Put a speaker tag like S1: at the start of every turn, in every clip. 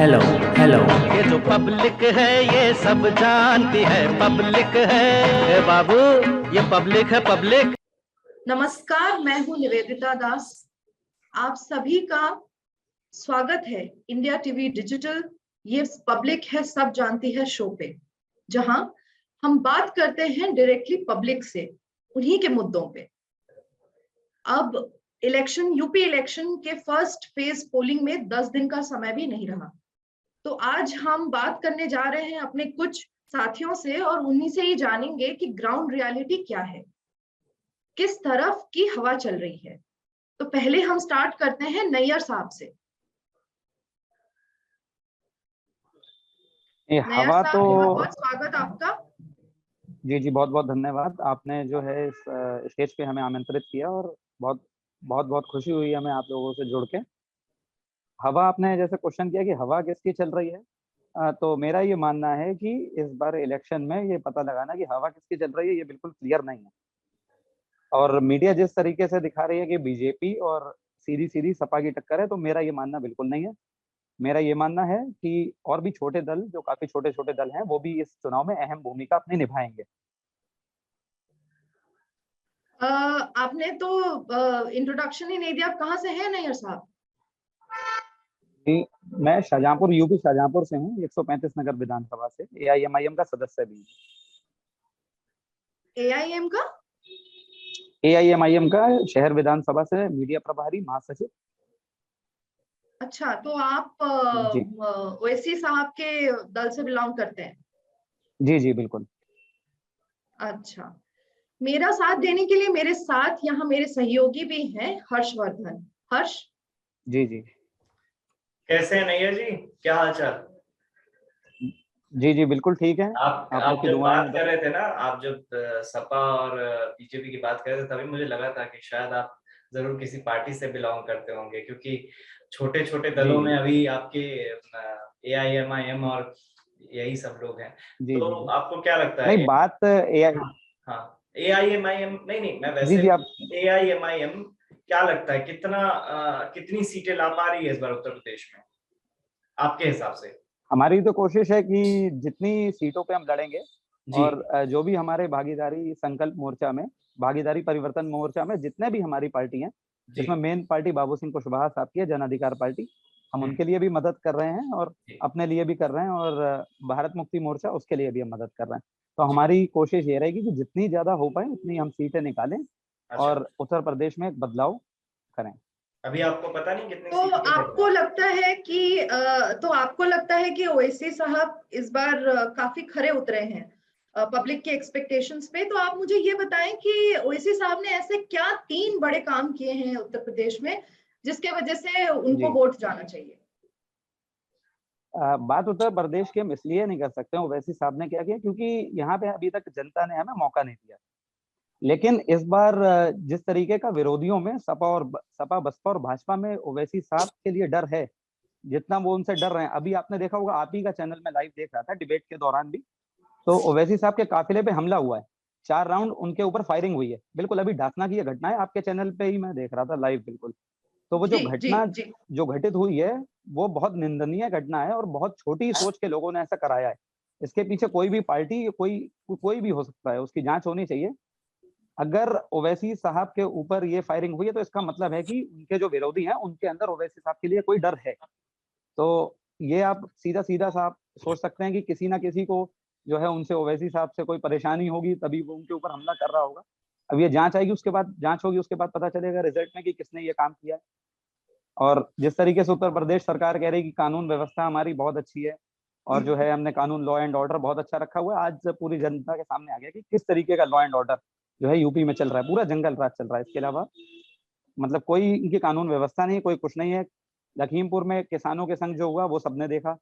S1: Hello hello.
S2: ये जो public है ये सब जानती है, पब्लिक है ए बाबू, ये पब्लिक है पब्लिक।
S3: नमस्कार, मैं हूं निवेदिता दास। आप सभी का स्वागत है इंडिया टीवी डिजिटल ये पब्लिक है सब जानती है शो पे, जहां हम बात करते हैं डायरेक्टली पब्लिक से, उन्हीं के मुद्दों पे। अब यूपी इलेक्शन के फर्स्ट फेज पोलिंग में 10 दिन का समय भी नहीं रहा, तो आज हम बात करने जा रहे हैं अपने कुछ साथियों से और उन्हीं से ही जानेंगे कि ग्राउंड रियलिटी क्या है, किस तरफ की हवा चल रही है। तो पहले हम स्टार्ट करते हैं नैयर साहब से। नैयर
S4: हवा
S3: साहब,
S4: तो
S3: बहुत बहुत स्वागत आपका।
S4: जी बहुत बहुत धन्यवाद। आपने जो है इस स्टेज पे हमें आमंत्रित किया और बहुत बहुत बहुत खुशी हुई हमें आप लोगों से जुड़ के। हवा, आपने जैसे क्वेश्चन किया कि हवा किसकी चल रही है, तो मेरा ये मानना है कि इस बार इलेक्शन में ये पता लगाना कि हवा किसकी चल रही है ये बिल्कुल क्लियर नहीं है। और मीडिया जिस तरीके से दिखा रही है कि बीजेपी और सीधी सीधी सपा की टक्कर है, तो मेरा ये मानना बिल्कुल नहीं है। मेरा ये मानना है कि और भी छोटे दल, जो काफी छोटे छोटे दल हैं, वो भी इस चुनाव में अहम भूमिका अपनी निभाएंगे।
S3: आपने तो इंट्रोडक्शन ही नहीं दिया, आप कहाँ से हैं नैयर साहब?
S4: जी, मैं शाहजहांपुर, यूपी शाहजहांपुर से हूँ, 135 नगर विधानसभा से, एआईएमआईएम का सदस्य भी।
S3: एआईएम का?
S4: एआईएमआईएम का शहर विधानसभा से मीडिया प्रभारी महासचिव।
S3: अच्छा, तो आप
S4: जी
S3: ओवैसी साहब के दल से बिलोंग करते हैं?
S4: जी बिल्कुल।
S3: अच्छा, मेरा साथ देने के लिए मेरे साथ यहाँ मेरे सहयोगी भी हैं, हर्षवर्धन। हर्ष
S4: जी
S5: कैसे हैं नैयर जी, क्या हाल चाल?
S4: जी बिल्कुल ठीक है।
S5: आप
S4: लोग की
S5: जब
S4: दुआएं
S5: बात कर रहे थे ना, आप जब सपा और बीजेपी की बात कर रहे थे, तभी मुझे लगा था कि शायद आप जरूर किसी पार्टी से बिलोंग करते होंगे, क्योंकि छोटे छोटे दलों में अभी आपके एआईएमआईएम और यही सब लोग हैं। तो आपको क्या लगता है?
S4: नहीं, बात एआई
S5: हाँ, एआईएमआईएम नहीं, मैं
S4: जी
S5: वैसे
S4: आप
S5: एआईएमआईएम क्या लगता है कितनी सीटें ला पा रही है इस बार उत्तर प्रदेश में आपके हिसाब से?
S4: हमारी तो कोशिश है कि जितनी सीटों पे हम लड़ेंगे और जो भी हमारे भागीदारी संकल्प मोर्चा में, भागीदारी परिवर्तन मोर्चा में जितने भी हमारी पार्टी हैं, जिसमें मेन पार्टी बाबू सिंह कुशवाहा साहब की है, जन अधिकार पार्टी, हम उनके लिए भी मदद कर रहे हैं और अपने लिए भी कर रहे हैं, और भारत मुक्ति मोर्चा, उसके लिए भी हम मदद कर रहे हैं। तो हमारी कोशिश ये रहेगी कि जितनी ज्यादा हो पाए उतनी हम सीटें निकालें और उत्तर प्रदेश में एक बदलाव करें।
S5: अभी आपको पता नहीं कितनी
S3: तो आपको लगता है कि ओवैसी साहब इस बार काफी खरे उतरे हैं पब्लिक के एक्सपेक्टेशंस पे। तो आप मुझे ये बताएं कि ओवैसी साहब ने ऐसे क्या 3 बड़े काम किए हैं उत्तर प्रदेश में जिसके वजह से उनको वोट जाना चाहिए?
S4: बात उत्तर प्रदेश की हम इसलिए नहीं कर सकते हैं ओवैसी साहब ने क्या किया, क्योंकि यहाँ पे अभी तक जनता ने हमें मौका नहीं दिया। लेकिन इस बार जिस तरीके का विरोधियों में सपा बसपा और भाजपा में ओवैसी साहब के लिए डर है, जितना वो उनसे डर रहे हैं, अभी आपने देखा होगा, आप ही का चैनल में लाइव देख रहा था डिबेट के दौरान भी, तो ओवैसी साहब के काफिले पे हमला हुआ है, 4 राउंड उनके ऊपर फायरिंग हुई है। बिल्कुल अभी ढासना की ये घटना है, आपके चैनल पे ही मैं देख रहा था लाइव। बिल्कुल, तो वो जो घटना जो घटित हुई है वो बहुत निंदनीय घटना है और बहुत छोटी सोच के लोगों ने ऐसा कराया है। इसके पीछे कोई भी पार्टी, कोई भी हो सकता है, उसकी जांच होनी चाहिए। अगर ओवैसी साहब के ऊपर ये फायरिंग हुई है तो इसका मतलब है कि उनके जो विरोधी हैं उनके अंदर ओवैसी साहब के लिए कोई डर है। तो ये आप सीधा सीधा साहब सोच सकते हैं कि किसी ना किसी को जो है उनसे, ओवैसी साहब से कोई परेशानी होगी, तभी वो उनके ऊपर हमला कर रहा होगा। अब ये जांच आएगी, उसके बाद जांच होगी, उसके बाद पता चलेगा रिजल्ट में कि किसने ये काम किया है। और जिस तरीके से उत्तर प्रदेश सरकार कह रही है कि कानून व्यवस्था हमारी बहुत अच्छी है और जो है हमने कानून, लॉ एंड ऑर्डर बहुत अच्छा रखा हुआ है, आज पूरी जनता के सामने आ गया कि किस तरीके का लॉ एंड ऑर्डर जो है यूपी में चल रहा है। पूरा जंगल राज चल रहा है, इसके अलावा मतलब कोई इनकी कानून व्यवस्था नहीं है, कोई कुछ नहीं है। लखीमपुर में किसानों के संग जो हुआ वो सबने देखा,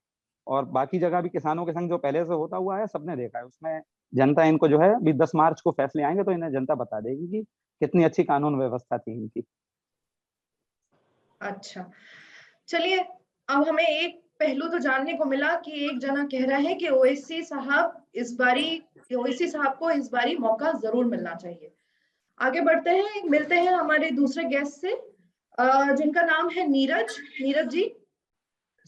S4: और बाकी जगह भी किसानों के संग जो पहले से होता हुआ है सबने देखा है। उसमें जनता इनको जो है अभी 10 मार्च को फैसले आएंगे तो इन्हें जनता बता देगी कि कितनी अच्छी कानून व्यवस्था थी इनकी।
S3: अच्छा, चलिए, अब हमें एक पहलू तो जानने को मिला कि एक जना कह रहा है कि ओवैसी साहब को इस बारी मौका जरूर मिलना चाहिए। आगे बढ़ते हैं, मिलते हैं हमारे दूसरे गेस्ट से जिनका नाम है नीरज। नीरज जी,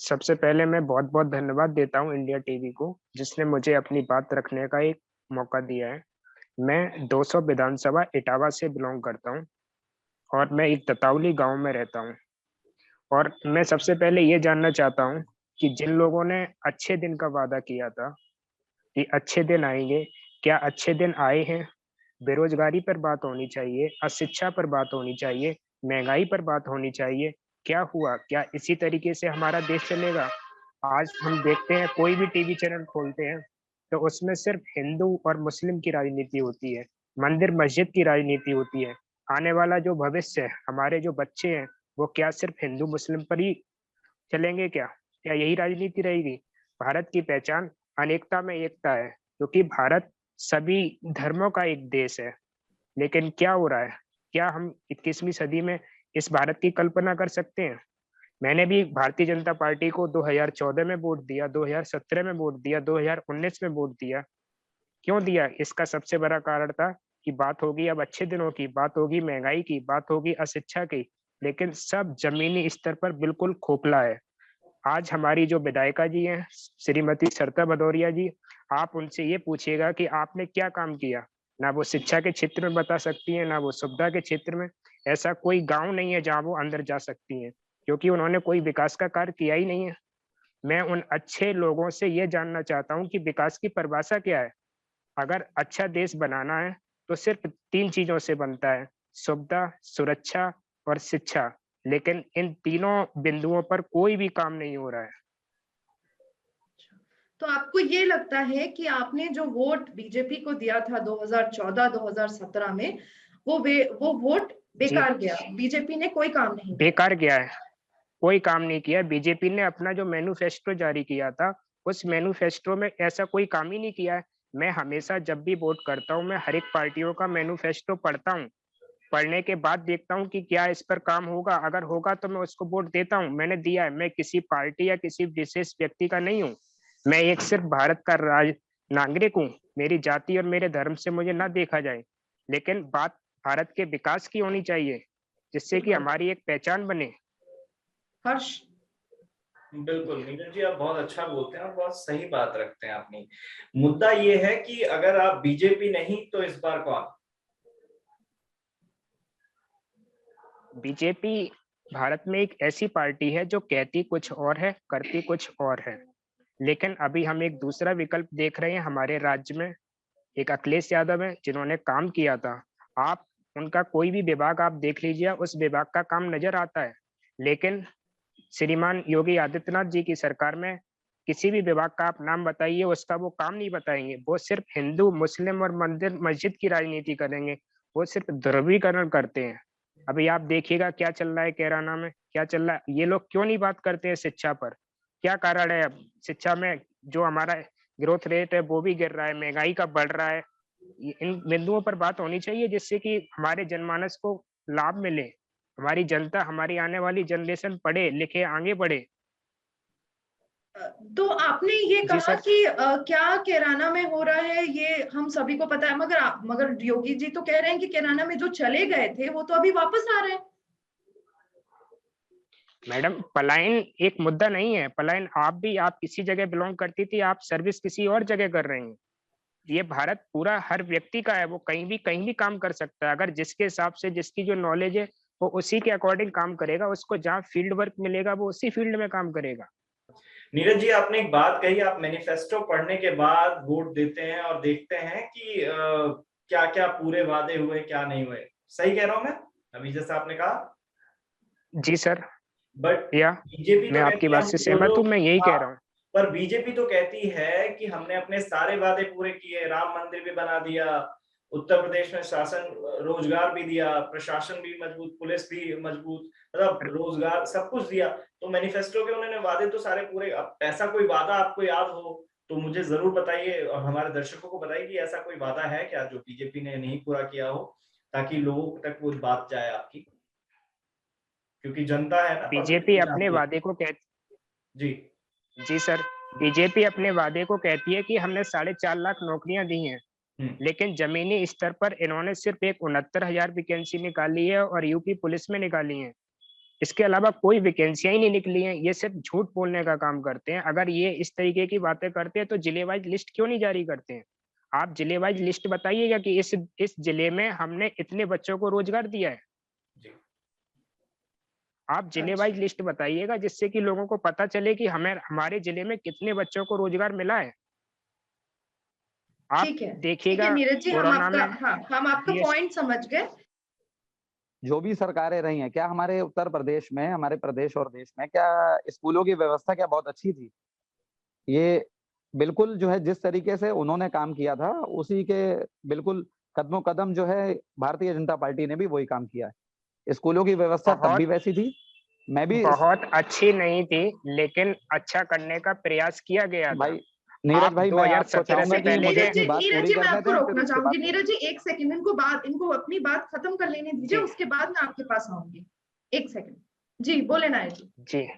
S1: सबसे पहले मैं बहुत बहुत धन्यवाद देता हूँ इंडिया टीवी को, जिसने मुझे अपनी बात रखने का एक मौका दिया है। मैं 200 विधानसभा इटावा से बिलोंग करता हूँ और मैं एक ततावली गांव में रहता हूँ। और मैं सबसे पहले ये जानना चाहता हूँ कि जिन लोगों ने अच्छे दिन का वादा किया था कि अच्छे दिन आएंगे, क्या अच्छे दिन आए हैं? बेरोजगारी पर बात होनी चाहिए, अशिक्षा पर बात होनी चाहिए, महंगाई पर बात होनी चाहिए। क्या हुआ? क्या इसी तरीके से हमारा देश चलेगा? आज हम देखते हैं, कोई भी टीवी चैनल खोलते हैं तो उसमें सिर्फ हिंदू और मुस्लिम की राजनीति होती है, मंदिर मस्जिद की राजनीति होती है। आने वाला जो भविष्य है, हमारे जो बच्चे हैं, वो क्या सिर्फ हिंदू मुस्लिम पर ही चलेंगे क्या? क्या यही राजनीति रहेगी? भारत की पहचान अनेकता में एकता है, क्योंकि भारत सभी धर्मों का एक देश है। लेकिन क्या हो रहा है? क्या हम 21वीं सदी में इस भारत की कल्पना कर सकते हैं? मैंने भी भारतीय जनता पार्टी को 2014 में वोट दिया, 2017 में वोट दिया, 2019 में वोट दिया। क्यों दिया? इसका सबसे बड़ा कारण था कि बात होगी अब अच्छे दिनों की, बात होगी महंगाई की, बात होगी अशिक्षा की, लेकिन सब जमीनी स्तर पर बिल्कुल खोखला है। आज हमारी जो विधायिका जी हैं, श्रीमती सरिता भदौरिया जी, आप उनसे ये पूछिएगा कि आपने क्या काम किया। ना वो शिक्षा के क्षेत्र में बता सकती हैं, ना वो सुविधा के क्षेत्र में। ऐसा कोई गांव नहीं है जहां वो अंदर जा सकती हैं, क्योंकि उन्होंने कोई विकास का कार्य किया ही नहीं है। मैं उन अच्छे लोगों से ये जानना चाहता हूँ कि विकास की परिभाषा क्या है? अगर अच्छा देश बनाना है तो सिर्फ 3 चीजों से बनता है, सुविधा, सुरक्षा और शिक्षा। लेकिन इन तीनों बिंदुओं पर कोई भी काम नहीं हो रहा है।
S3: तो आपको ये लगता है कि आपने जो वोट बीजेपी को दिया था 2014-2017 में, वो वोट
S1: जी,
S3: बेकार गया, बीजेपी ने कोई काम नहीं किया?
S1: बेकार गया है, कोई काम नहीं किया। बीजेपी ने अपना जो मैनिफेस्टो जारी किया था, उस मैनिफेस्टो में ऐसा कोई काम ही नहीं किया है। मैं हमेशा जब भी वोट करता हूँ, मैं हर एक पार्टियों का मैनिफेस्टो पढ़ता हूँ। पढ़ने के बाद देखता हूँ कि क्या इस पर काम होगा, अगर होगा तो मैं उसको वोट देता हूँ। मैंने दिया है। मैं किसी पार्टी या किसी विशेष व्यक्ति का नहीं हूँ। मैं एक सिर्फ भारत का नागरिक हूँ। मेरी जाति और मेरे धर्म से मुझे ना देखा जाए, लेकिन बात भारत के विकास की होनी चाहिए, जिससे कि
S3: बिल्कुल।
S1: हमारी एक पहचान बने।
S3: हर्ष?
S5: बिल्कुल नीरज जी, आप बहुत अच्छा बोलते हैं और बहुत सही बात रखते हैं अपनी। मुद्दा ये है कि अगर आप बीजेपी नहीं तो इस बार कौन?
S1: बीजेपी भारत में एक ऐसी पार्टी है जो कहती कुछ और है, करती कुछ और है। लेकिन अभी हम एक दूसरा विकल्प देख रहे हैं हमारे राज्य में। एक अखिलेश यादव है जिन्होंने काम किया था। आप उनका कोई भी विभाग आप देख लीजिए, उस विभाग का काम नजर आता है। लेकिन श्रीमान योगी आदित्यनाथ जी की सरकार में किसी भी विभाग का आप नाम बताइए, उसका वो काम नहीं बताएंगे। वो सिर्फ हिंदू मुस्लिम और मंदिर मस्जिद की राजनीति करेंगे। वो सिर्फ ध्रुवीकरण करते हैं। अभी आप देखिएगा क्या चल रहा है कैराना में, क्या चल रहा है। ये लोग क्यों नहीं बात करते हैं शिक्षा पर? क्या कारण है? अब शिक्षा में जो हमारा ग्रोथ रेट है वो भी गिर रहा है, महंगाई का बढ़ रहा है। इन बिंदुओं पर बात होनी चाहिए, जिससे कि हमारे जनमानस को लाभ मिले, हमारी जनता, हमारी आने वाली जनरेशन पढ़े लिखे आगे बढ़े।
S3: तो आपने ये
S1: जी
S3: कहा
S1: सर।
S3: कि क्या कैराना में हो रहा है ये हम सभी को पता है, मगर योगी जी तो कह रहे हैं कि कैराना में जो चले गए थे वो तो अभी वापस आ रहे हैं।
S1: मैडम, पलायन एक मुद्दा नहीं है। पलायन आप किसी जगह बिलोंग करती थी, आप सर्विस किसी और जगह कर रही हैं। ये भारत पूरा हर व्यक्ति का है, वो कहीं भी काम कर सकता है। अगर जिसके हिसाब से जिसकी जो नॉलेज है वो उसी के अकॉर्डिंग काम करेगा। उसको जहाँ फील्ड वर्क मिलेगा वो उसी फील्ड में काम करेगा।
S5: नीरज जी, आपने एक बात कही, आप मैनिफेस्टो पढ़ने के बाद वोट देते हैं और देखते हैं कि क्या क्या पूरे वादे हुए, क्या नहीं हुए। सही कह रहा हूं मैं अभी जैसा आपने कहा?
S1: जी सर।
S5: बट
S1: या
S5: बीजेपी
S1: मैं
S5: तो
S1: आपकी
S5: कहती है
S1: बात
S5: हम
S1: से
S5: जो
S1: सहमत
S5: जो
S1: हूँ, मैं यही कह
S5: हाँ,
S1: रहा हूँ।
S5: पर बीजेपी तो कहती है कि हमने अपने सारे वादे पूरे किए, राम मंदिर भी बना दिया, उत्तर प्रदेश में शासन, रोजगार भी दिया, प्रशासन भी मजबूत, पुलिस भी मजबूत, मतलब रोजगार सब कुछ दिया। तो मैनिफेस्टो के उन्होंने वादे तो सारे पूरे। अब ऐसा कोई वादा आपको याद हो तो मुझे जरूर बताइए और हमारे दर्शकों को बताइए कि ऐसा कोई वादा है क्या जो बीजेपी ने नहीं पूरा किया हो, ताकि लोगों तक वो बात जाए आपकी, क्योंकि जनता है ना, पब्लिक
S1: बीजेपी
S5: तो
S1: अपने
S5: जानती है।
S1: वादे को कह
S5: जी।
S1: जी सर, बीजेपी अपने वादे को कहती है कि हमने 4.5 लाख नौकरियां दी हैं। लेकिन जमीनी स्तर पर इन्होंने सिर्फ एक 69,000 वैकेंसी निकाली है और यूपी पुलिस में निकाली है। इसके अलावा कोई वैकेंसियां ही नहीं निकली हैं। ये सिर्फ झूठ बोलने का काम करते हैं। अगर ये इस तरीके की बातें करते हैं तो जिले वाइज लिस्ट क्यों नहीं जारी करते हैं? आप जिले वाइज लिस्ट बताइएगा कि इस जिले में हमने इतने बच्चों को रोजगार दिया है। आप जिले वाइज लिस्ट बताइएगा जिससे कि लोगों को पता चले कि हमें हमारे जिले में कितने बच्चों को रोजगार मिला है। आप
S3: ठीक है
S1: देखिएगा
S3: नीरज जी,
S1: कोरोना में
S3: हम आपका पॉइंट समझ गए।
S4: जो भी सरकारें रही हैं, क्या हमारे उत्तर प्रदेश में, हमारे प्रदेश और देश में, क्या स्कूलों की व्यवस्था क्या बहुत अच्छी थी? ये बिल्कुल जो है जिस तरीके से उन्होंने काम किया था उसी के बिल्कुल कदमों कदम जो है भारतीय जनता पार्टी ने भी वही काम किया है। स्कूलों की व्यवस्था तब भी वैसी थी। मैं भी
S1: बहुत अच्छी नहीं थी, लेकिन अच्छा करने का प्रयास किया गया था।
S4: भाई नीरज भाई, मैं आपको
S1: 2017
S4: चाहूंगा
S1: से
S4: कि
S1: पहले
S4: मुझे
S1: के
S4: अपनी बात
S3: नीरज
S4: पूरी
S3: जी, मैं
S4: करने
S3: आपको
S4: दें, फिर
S3: रोकना
S4: उसके
S3: चाहूंगी।
S4: बाद
S3: नीरज जी, एक सेकंड, इनको अपनी बात खत्म कर लेने दीजिए, उसके बाद मैं आपके पास आऊंगी। एक सेकंड जी, बोले नायक जी।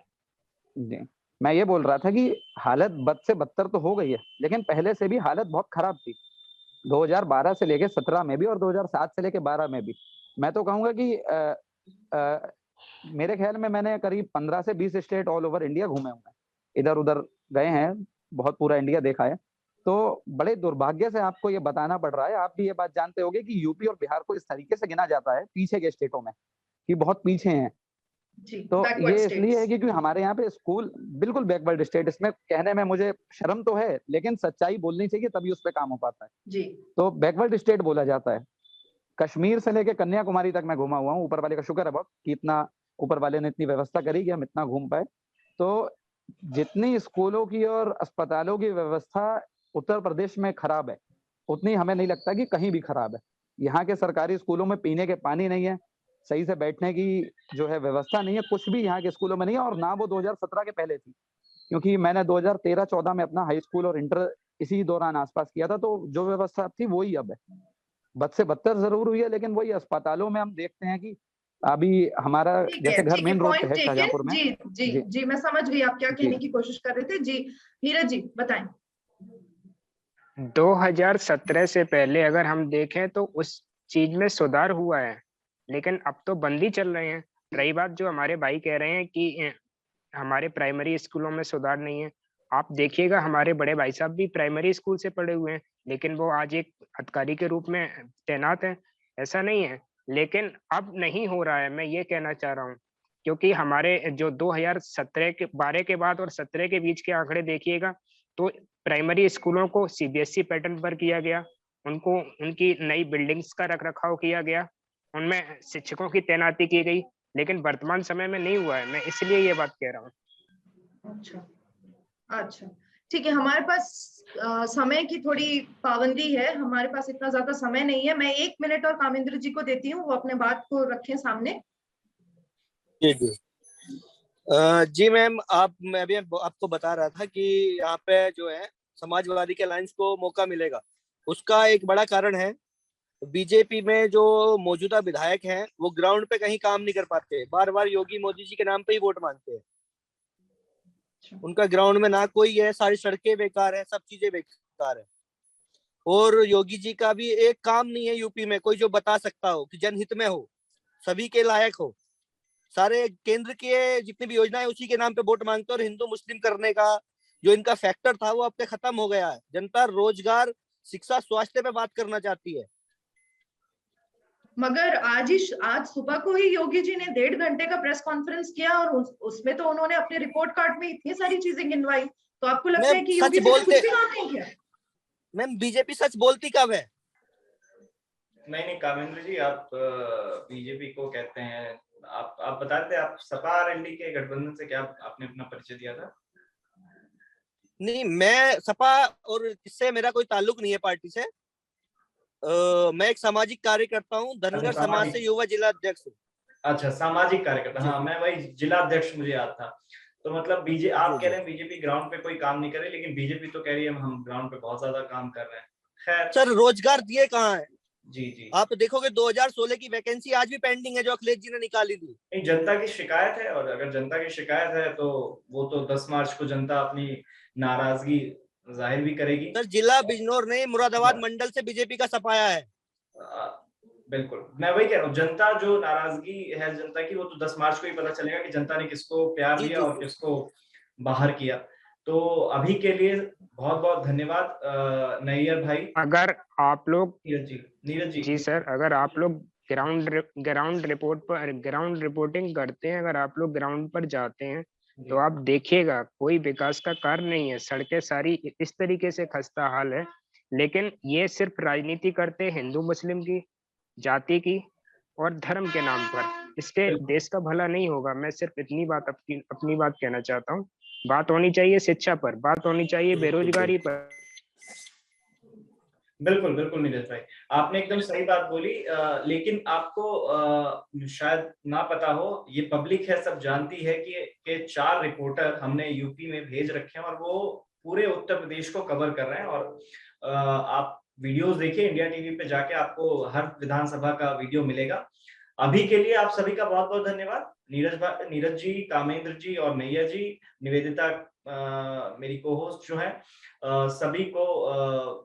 S4: जी, मैं ये बोल रहा था कि हालत बद से बदतर तो हो गई है, लेकिन पहले से भी हालत बहुत खराब थी। 2012 से लेके 17 में भी और 2007 से लेके 12 में भी। मैं तो कहूंगा कि मेरे ख्याल में मैंने करीब 15 से 20 स्टेट ऑल ओवर इंडिया घूमे हुए हैं, इधर उधर गए हैं, बहुत पूरा इंडिया देखा है। तो बड़े दुर्भाग्य से आपको ये बताना पड़ रहा है, आप भी ये बात जानते होंगे कि यूपी और बिहार को इस तरीके से गिना जाता है पीछे के स्टेटों में कि बहुत पीछे हैं। तो ये इसलिए है क्योंकि हमारे यहाँ पे स्कूल बिल्कुल बैकवर्ड स्टेट, इसमें कहने में मुझे शर्म तो है, लेकिन सच्चाई बोलनी चाहिए तभी उस पर काम हो पाता है
S3: जी।
S4: तो बैकवर्ड स्टेट बोला जाता है। कश्मीर से लेके कन्याकुमारी तक मैं घुमा हुआ हूँ, ऊपर वाले का शुक्र है बहुत कि इतना ऊपर वाले ने इतनी व्यवस्था करी कि हम इतना घूम पाए। तो जितनी स्कूलों की और अस्पतालों की व्यवस्था उत्तर प्रदेश में खराब है, उतनी हमें नहीं लगता कि कहीं भी खराब है। यहाँ के सरकारी स्कूलों में पीने के पानी नहीं है, सही से बैठने की जो है व्यवस्था नहीं है, कुछ भी यहाँ के स्कूलों में नहीं है। और ना वो 2017 के पहले थी, क्योंकि मैंने 2013-14 में अपना हाई स्कूल और इंटर इसी दौरान आसपास किया था। तो जो व्यवस्था थी वही अब है, बद से बदतर जरूर हुई है, लेकिन वही अस्पतालों में हम देखते हैं कि अभी हमारा जैसे घर मेन रोड पे है शाहजहांपुर में।
S3: जी जी जी, जी मैं समझ गई आप क्या कहने की कोशिश कर रहे थे। जी नीरज जी बताएं।
S1: 2017 से पहले अगर हम देखें तो उस चीज में सुधार हुआ है, लेकिन अब तो बंद ही चल रहे हैं। रही बात जो हमारे भाई कह रहे हैं कि हमारे प्राइमरी स्कूलों में सुधार नहीं है, आप देखिएगा हमारे बड़े भाई साहब भी प्राइमरी स्कूल से पढ़े हुए हैं, लेकिन वो आज एक अधिकारी के रूप में तैनात है। ऐसा नहीं है, लेकिन अब नहीं हो रहा है, मैं ये कहना चाह रहा हूँ। क्योंकि हमारे जो 2017 के 12 के बाद और 17 के बीच के आंकड़े देखिएगा तो प्राइमरी स्कूलों को सीबीएसई पैटर्न पर किया गया, उनको उनकी नई बिल्डिंग्स का रख रखाव किया गया, उनमें शिक्षकों की तैनाती की गई, लेकिन वर्तमान समय में नहीं हुआ है। मैं इसलिए ये बात कह रहा हूँ।
S3: अच्छा अच्छा, ठीक है। हमारे पास समय की थोड़ी पाबंदी है, हमारे पास इतना ज्यादा समय नहीं है। मैं 1 मिनट और कामेंद्र जी को देती हूँ, वो अपने बात को रखें सामने।
S6: जी जी जी मैम, मैं अभी आपको बता रहा था कि यहाँ पे जो है समाजवादी के अलायंस को मौका मिलेगा, उसका एक बड़ा कारण है बीजेपी में जो मौजूदा विधायक हैं वो ग्राउंड पे कहीं काम नहीं कर पाते, बार बार योगी मोदी जी के नाम पे ही वोट मांगते हैं। उनका ग्राउंड में ना कोई है, सारी सड़कें बेकार है, सब चीजें बेकार है। और योगी जी का भी एक काम नहीं है यूपी में कोई जो बता सकता हो कि जनहित में हो, सभी के लायक हो। सारे केंद्र के जितनी भी योजनाएं उसी के नाम पे वोट मांगते हैं। और हिंदू मुस्लिम करने का जो इनका फैक्टर था वो अब तक खत्म हो गया है। जनता रोजगार, शिक्षा, स्वास्थ्य पे बात करना चाहती है।
S3: मगर आज सुबह को ही योगी जी ने 1.5 घंटे का प्रेस कॉन्फ्रेंस किया और उसमें तो उन्होंने अपने रिपोर्ट कार्ड में इतनी सारी चीजें गिनवाई। तो आपको लगता है कि योगी जी ने कुछ भी काम नहीं किया?
S6: मैम बीजेपी सच बोलती कब है?
S5: नहीं कामेंद्र जी, आप बीजेपी को कहते हैं, आप बताते आप सपा और एनडी के गठबंधन से क्या आपने अपना परिचय दिया था?
S6: नहीं, मैं सपा और इससे मेरा कोई ताल्लुक नहीं है पार्टी से। मैं एक सामाजिक कार्य करता हूँ, धनगर समाज से युवा जिला अध्यक्ष हूँ।
S5: अच्छा, सामाजिक कार्यकर्ता। हाँ, मैं वही जिला अध्यक्ष मुझे याद था। तो मतलब आप कह रहे हैं बीजेपी ग्राउंड पे कोई काम नहीं कर रही, लेकिन बीजेपी तो कह रही है हम ग्राउंड पे बहुत ज्यादा काम कर रहे हैं। खैर
S6: सर, रोजगार दिए कहाँ है?
S5: जी जी,
S6: आप देखोगे 2016 की वैकेंसी आज भी पेंडिंग है जो अखिलेश जी ने निकाली थी।
S5: नहीं, जनता की शिकायत है, और अगर जनता की शिकायत है तो वो तो 10 मार्च को जनता अपनी नाराजगी जाहिर भी करेगी।
S6: सर, जिला बिजनौर ने मुरादाबाद मंडल से बीजेपी का सफाया है।
S5: बिल्कुल, मैं वही कह रहा हूँ, जनता जो नाराजगी है जनता की, वो तो 10 मार्च को ही पता चलेगा कि जनता ने किसको प्यार
S6: जी,
S5: दिया
S6: जी,
S5: और किसको बाहर किया। तो अभी के लिए बहुत-बहुत धन्यवाद नैयर भाई।
S1: अगर आप लोग
S5: नीरज जी।
S1: जी सर, अगर आप लोग ग्राउंड रिपोर्टिंग करते हैं, अगर आप लोग ग्राउंड पर जाते हैं, तो आप देखिएगा कोई विकास का कार्य नहीं है। सड़कें सारी इस तरीके से खस्ता हाल है, लेकिन ये सिर्फ राजनीति करते हैं हिंदू मुस्लिम की, जाति की और धर्म के नाम पर। इसके देश का भला नहीं होगा। मैं सिर्फ इतनी बात अपनी बात कहना चाहता हूँ। बात होनी चाहिए शिक्षा पर, बात होनी चाहिए बेरोजगारी पर।
S5: बिल्कुल, बिल्कुल नीरज भाई, आपने एकदम सही बात बोली। लेकिन आपको शायद ना पता हो, ये पब्लिक है, सब जानती है कि 4 रिपोर्टर हमने यूपी में भेज रखे हैं और वो पूरे उत्तर प्रदेश को कवर कर रहे हैं। और आप वीडियोस देखिए, इंडिया टीवी पे जाके आपको हर विधानसभा का वीडियो मिलेगा। अभी के लिए आप सभी का बहुत-बहुत धन्यवाद। नीरज जी, कामेंद्र जी और नैयर जी, निवेदिता मेरी को-होस्ट जो है, सभी को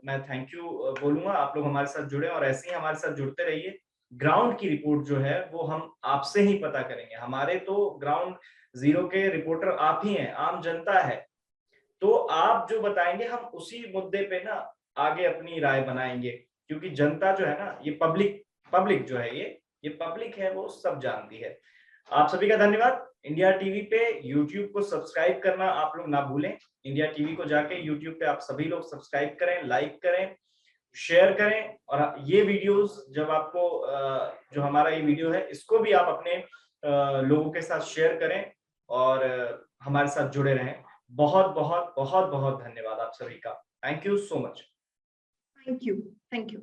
S5: मैं थैंक यू बोलूंगा। आप लोग हमारे साथ जुड़े और ऐसे ही हमारे साथ जुड़ते रहिए। ग्राउंड की रिपोर्ट जो है वो हम आपसे ही पता करेंगे। हमारे तो ग्राउंड जीरो के रिपोर्टर आप ही हैं, आम जनता है। तो आप जो बताएंगे हम उसी मुद्दे पे ना आगे अपनी राय बनाएंगे, क्योंकि जनता जो है ना, ये पब्लिक जो है, ये पब्लिक है, वो सब जानती है। आप सभी का धन्यवाद। इंडिया टीवी पे यूट्यूब को सब्सक्राइब करना आप लोग ना भूलें। इंडिया टीवी को जाके यूट्यूब पे आप सभी लोग सब्सक्राइब करें, लाइक करें, शेयर करें। और ये वीडियोस जब आपको जो हमारा ये वीडियो है, इसको भी आप अपने लोगों के साथ शेयर करें और हमारे साथ जुड़े रहें। बहुत बहुत बहुत बहुत धन्यवाद आप सभी का। Thank you so much.
S3: Thank you.